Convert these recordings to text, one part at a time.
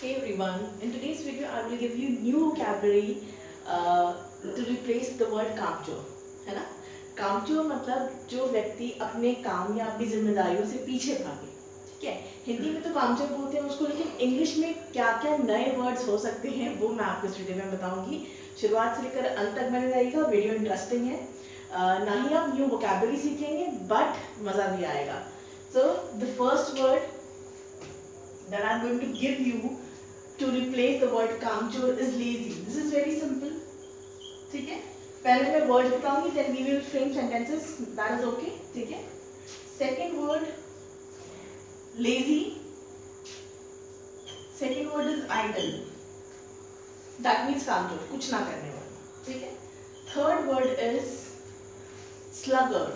Hey everyone, in today's video I will give you new vocabulary to replace the word कामचोर, है ना। कामचोर मतलब जो व्यक्ति अपने काम या अपनी जिम्मेदारियों से पीछे भागे, ठीक है। हिंदी में तो कामचोर बोलते हैं उसको, लेकिन इंग्लिश में क्या क्या नए वर्ड्स हो सकते हैं वो मैं आपको इस वीडियो में बताऊंगी। शुरुआत से लेकर अंत तक बने रहिएगा, वीडियो इंटरेस्टिंग है। ना ही आप न्यू वोकैबुलरी सीखेंगे बट मज़ा भी आएगा। So the first word that I'm going to give you to replace the word कामचोर is lazy. This is very simple. ठीक है, पहले मैं वर्ड बताऊंगी, then we will frame sentences. That is okay. ठीक है। Second word lazy. Second word is idle. That means कामचोर, कुछ ना करने वाला। ठीक है। Third word is sluggard.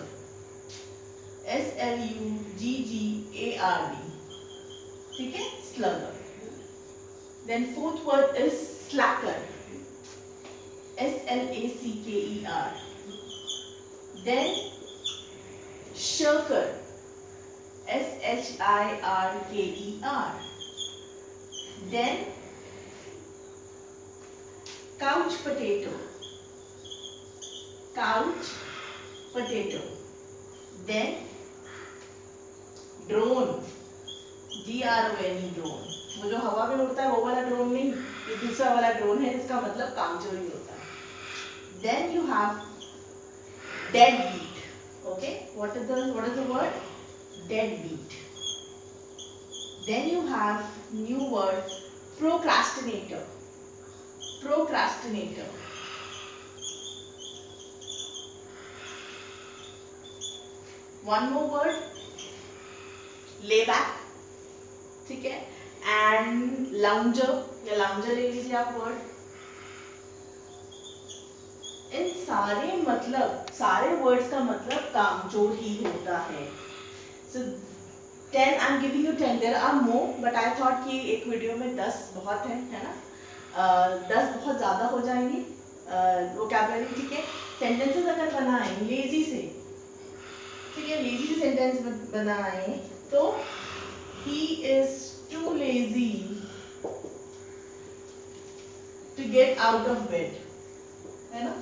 SLUGGARD. ठीक है, slugger. Then fourth word is slacker. SLACKER. Then shirker. SHIRKER. Then couch potato. Couch potato. Then drone. DRONE drone, वो जो हवा में उड़ता है वो वाला ड्रोन नहीं, ये दूसरा वाला ड्रोन है, इसका मतलब कामचोरी होता है। Then you have deadbeat. Okay, what is the word? Deadbeat. Then you have new word procrastinator. Procrastinator. One more word, layback. ठीक है, एंड लाउंजर या लाउंजर ले लीजिए आप वर्ड। इन सारे वर्ड्स का मतलब कामचोर ही होता है। So 10 I am giving you 10, there are more but I thought कि एक वीडियो में 10 बहुत है ना। 10 बहुत ज़्यादा हो जाएंगे वोकैबुलरी। ठीक है, सेंटेंसेस अगर बनाएं लेजी से, ठीक है, लेजी से सेंटेंस बनाएं तो he is too lazy to get out of bed, है ना।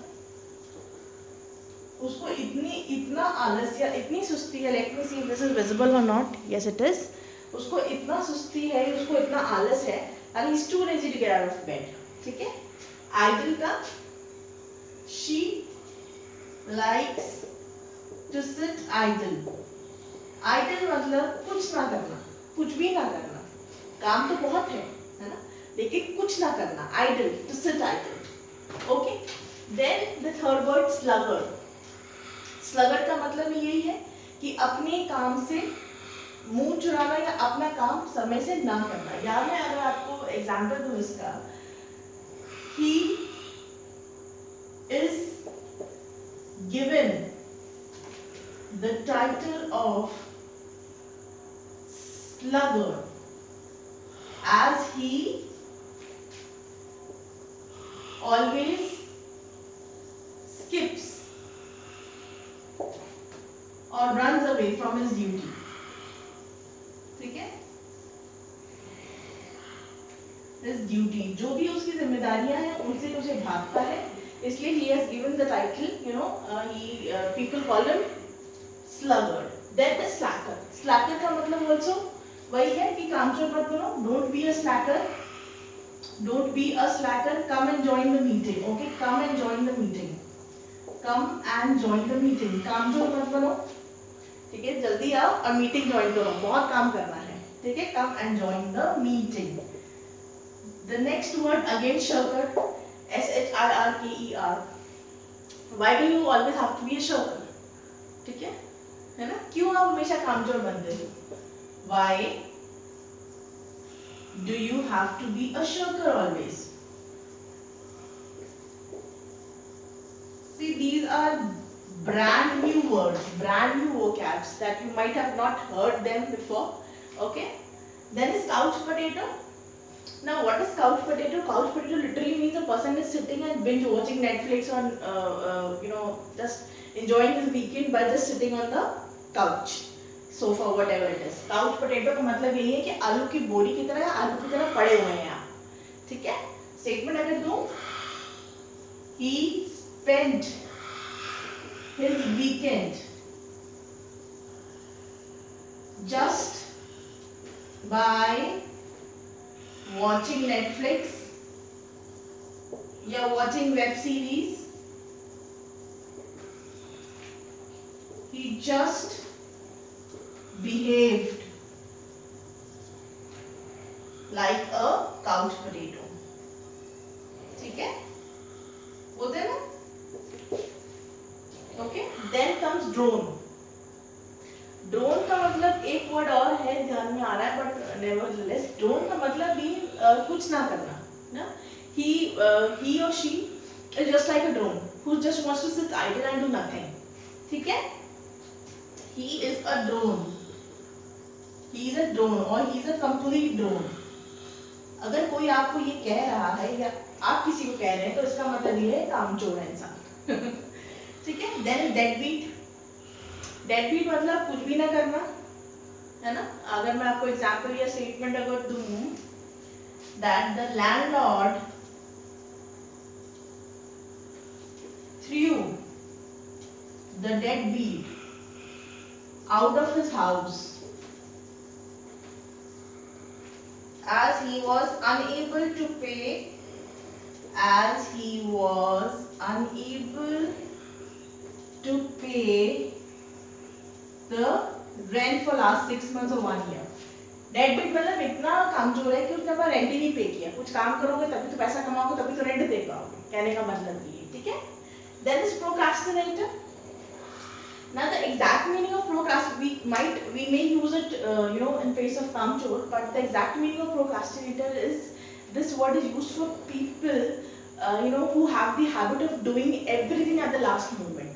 उसको इतना आलस या इतनी सुस्ती है, let me see this is visible और नॉट, यस इट इज। उसको इतना सुस्ती है, उसको इतना आलस है, and he is too lazy to get out of bed। ठीक है। आइडल का she likes to sit idle। Idle मतलब कुछ ना करना, कुछ भी ना करना। काम तो बहुत है ना, लेकिन कुछ ना करना, idle, to sit idle. Okay. Then the third word sluggard. Sluggard का मतलब यही है कि अपने काम से मुंह चुराना या अपना काम समय से ना करना। या मैं अगर आपको एग्जांपल दूं इसका, he is given the title of sluggard as he always skips or runs away from his duty। ठीक है, his duty, जो भी उसकी जिम्मेदारियां हैं उनसे उसे भागता है, इसलिए he has given the title, people call him sluggard। Then the slacker। slacker का मतलब also वही है कि कामचोर मत बनो, don't be a slacker, don't be a slacker, come and join the meeting. Okay, come and join the meeting, come and join the meeting. कामचोर मत बनो, ठीक है, जल्दी आओ और मीटिंग ज्वाइन करो, बहुत काम करना है। ठीक है, come and join the meeting. The next word again shirker, SHIRKER। Why do you always have to be a shirker? ठीक है ना, क्यों आप हमेशा कामचोर बनते हो? Why do you have to be a shirker always? See, these are brand new words, brand new vocabs that you might have not heard them before. Okay, then is couch potato. Now what is couch potato? Couch potato literally means a person is sitting and binge watching Netflix on just enjoying his weekend by just sitting on the couch. Sofa, whatever it is. Couch potato का मतलब यही है कि आलू की बोरी की तरह, आलू की तरह पड़े हुए हैं आप, ठीक है. स्टेटमेंट अगर दूं, he spent his weekend just by watching Netflix या watching web series. He just behaved like a couch potato. ठीक है, बोलते हैं ना. Okay, then comes drone. Drone का मतलब एक वर्ड और है ध्यान में आ रहा है, बट नेवरदलेस ड्रोन का मतलब भी कुछ ना करना ना. he or she is just like a drone who just wants to sit idle and do nothing. ठीक है, he is a drone, he is a drone or he is a complete drone. अगर कोई आपको ये कह रहा है या आप किसी को कह रहे हैं तो इसका मतलब ये है कामचोर है इंसान. ठीक है. देन डेडबीट. डेडबीट मतलब कुछ भी ना करना, है ना. अगर मैं आपको एग्जांपल या स्टेटमेंट अगर दूं, that the landlord threw the deadbeat out of his house as he was unable to pay the rent for last 6 months or 1 year. डेडबीट मतलब इतना कामचोर है कि उसने अपना रेंट ही नहीं पे किया. कुछ काम करोगे तभी तो पैसा कमाओगे, तभी तो रेंट दे पाओगे. कहने का मतलब ये, ठीक है. Then is procrastinator. Now the exact meaning of procrastinator, we may use it in place of kamchor, but the exact meaning of procrastinator is, this word is used for people who have the habit of doing everything at the last moment.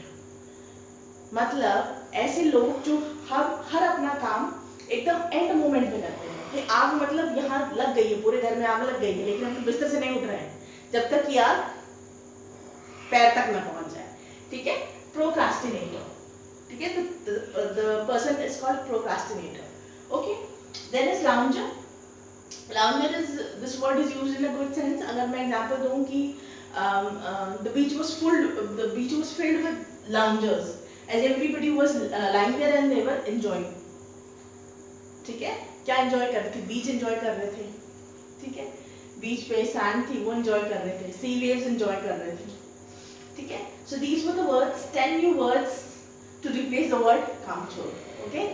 मतलब ऐसे लोग जो हर अपना काम एकदम end moment पे करते हैं. कि आग मतलब यहाँ लग गई है, पूरे घर में आग लग गई है, लेकिन हम बिस्तर से नहीं उठ रहे हैं जब तक कि आग पैर तक न पहुंच जाए. ठीक है, प्रोक्रास्टिनेटर. ठीक है, तो the person is called procrastinator. Okay, then is lounger. Lounger is, this word is used in a good sense. अगर मैं example दूँ कि the beach was filled with loungers as everybody was lying there and they were enjoying. ठीक है, क्या enjoy कर रहे थे? बीच enjoy कर रहे थे. ठीक है, बीच पे सैंड थी वो enjoy कर रहे थे, सी वेव्स enjoy कर रहे थे. ठीक है, so these were the words, 10 new words to replace the word kamchor. Okay.